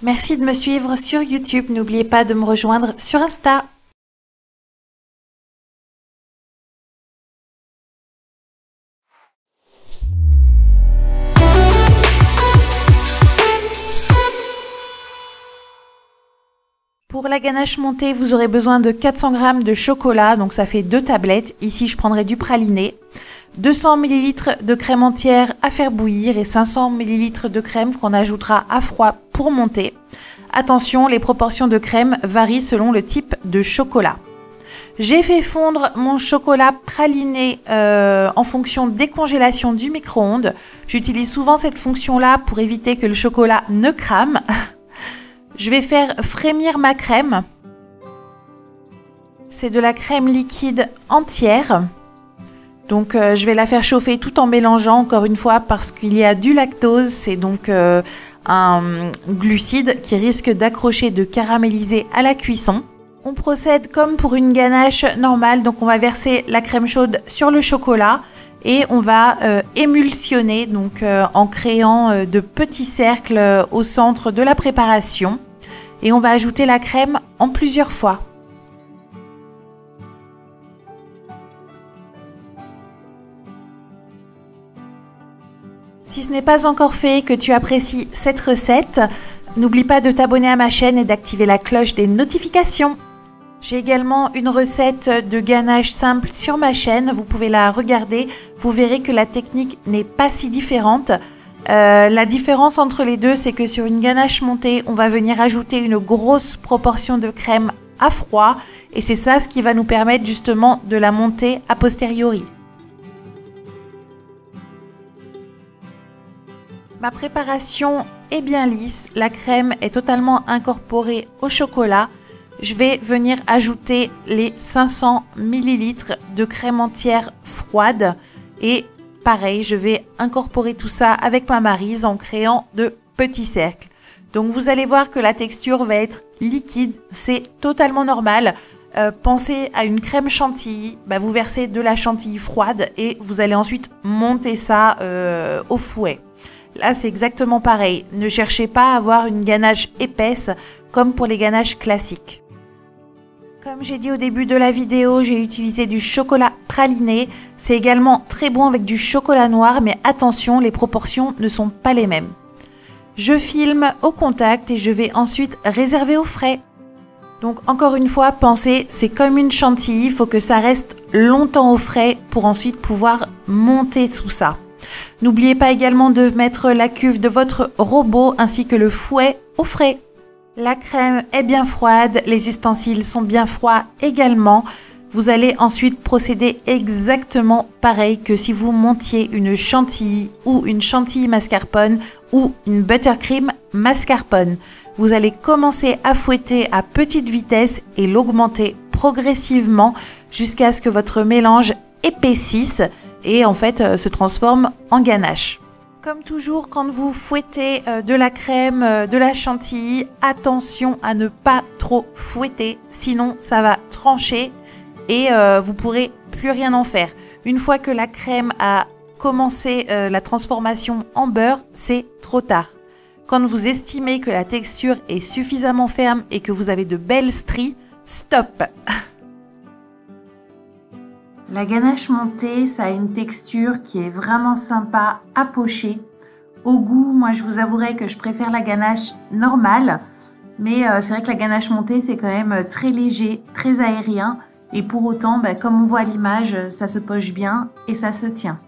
Merci de me suivre sur YouTube. N'oubliez pas de me rejoindre sur Insta. Pour la ganache montée, vous aurez besoin de 400 g de chocolat, donc ça fait 2 tablettes. Ici, je prendrai du praliné, 200 ml de crème entière à faire bouillir et 500 ml de crème qu'on ajoutera à froid pour monter. Attention, les proportions de crème varient selon le type de chocolat. J'ai fait fondre mon chocolat praliné en fonction décongélation du micro-ondes. J'utilise souvent cette fonction-là pour éviter que le chocolat ne crame. Je vais faire frémir ma crème. C'est de la crème liquide entière. Donc je vais la faire chauffer tout en mélangeant encore une fois parce qu'il y a du lactose. C'est donc un glucide qui risque d'accrocher, de caraméliser à la cuisson. On procède comme pour une ganache normale. Donc on va verser la crème chaude sur le chocolat et on va émulsionner donc en créant de petits cercles au centre de la préparation. Et on va ajouter la crème en plusieurs fois. Si ce n'est pas encore fait et que tu apprécies cette recette, n'oublie pas de t'abonner à ma chaîne et d'activer la cloche des notifications. J'ai également une recette de ganache simple sur ma chaîne, vous pouvez la regarder, vous verrez que la technique n'est pas si différente. La différence entre les deux, c'est que sur une ganache montée, on va venir ajouter une grosse proportion de crème à froid et c'est ça ce qui va nous permettre justement de la monter a posteriori. Ma préparation est bien lisse, la crème est totalement incorporée au chocolat. Je vais venir ajouter les 500 ml de crème entière froide et pareil, je vais incorporer tout ça avec ma maryse en créant de petits cercles. Donc vous allez voir que la texture va être liquide, c'est totalement normal. Pensez à une crème chantilly, vous versez de la chantilly froide et vous allez ensuite monter ça au fouet. Là c'est exactement pareil, ne cherchez pas à avoir une ganache épaisse comme pour les ganaches classiques. Comme j'ai dit au début de la vidéo, j'ai utilisé du chocolat praliné. C'est également très bon avec du chocolat noir, mais attention, les proportions ne sont pas les mêmes. Je filme au contact et je vais ensuite réserver au frais. Donc encore une fois, pensez, c'est comme une chantilly, il faut que ça reste longtemps au frais pour ensuite pouvoir monter tout ça. N'oubliez pas également de mettre la cuve de votre robot ainsi que le fouet au frais. La crème est bien froide, les ustensiles sont bien froids également. Vous allez ensuite procéder exactement pareil que si vous montiez une chantilly ou une chantilly mascarpone ou une buttercream mascarpone. Vous allez commencer à fouetter à petite vitesse et l'augmenter progressivement jusqu'à ce que votre mélange épaississe et en fait se transforme en ganache. Comme toujours, quand vous fouettez de la crème, de la chantilly, attention à ne pas trop fouetter, sinon ça va trancher et vous pourrez plus rien en faire. Une fois que la crème a commencé la transformation en beurre, c'est trop tard. Quand vous estimez que la texture est suffisamment ferme et que vous avez de belles stries, stop! La ganache montée, ça a une texture qui est vraiment sympa à pocher. Au goût, moi je vous avouerai que je préfère la ganache normale. Mais c'est vrai que la ganache montée, c'est quand même très léger, très aérien. Et pour autant, comme on voit à l'image, ça se poche bien et ça se tient.